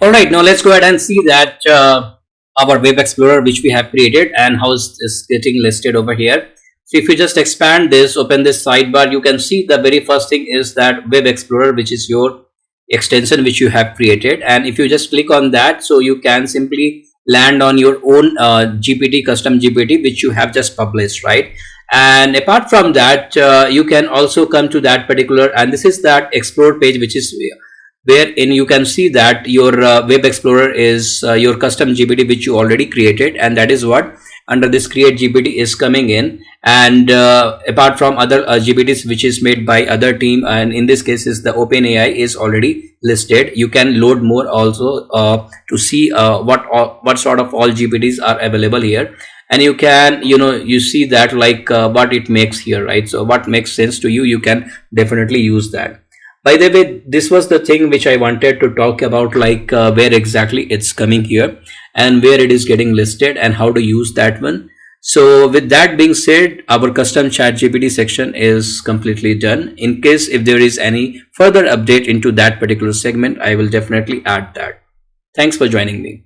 All right, now let's go ahead and see that our web explorer which we have created and how is this getting listed over here. So if you just expand this, open this sidebar, you can see the very first thing is that web explorer, which is your extension which you have created. And if you just click on that, so you can simply land on your own GPT, custom GPT, which you have just published, right? And apart from that, you can also come to that particular, and this is that explore page, which is wherein you can see that your web explorer is your custom GPT which you already created, and that is what under this create GPT is coming in. And apart from other GPTs which is made by other team, and in this case is the OpenAI is already listed. You can load more also to see what sort of all GPTs are available here, and you can you see that like what it makes here, right? So what makes sense to you, you can definitely use that. By the way, this was the thing which I wanted to talk about, like where exactly it's coming here and where it is getting listed and how to use that one. So with that being said, our custom chat GPT section is completely done. In case if there is any further update into that particular segment, I will definitely add that. Thanks for joining me.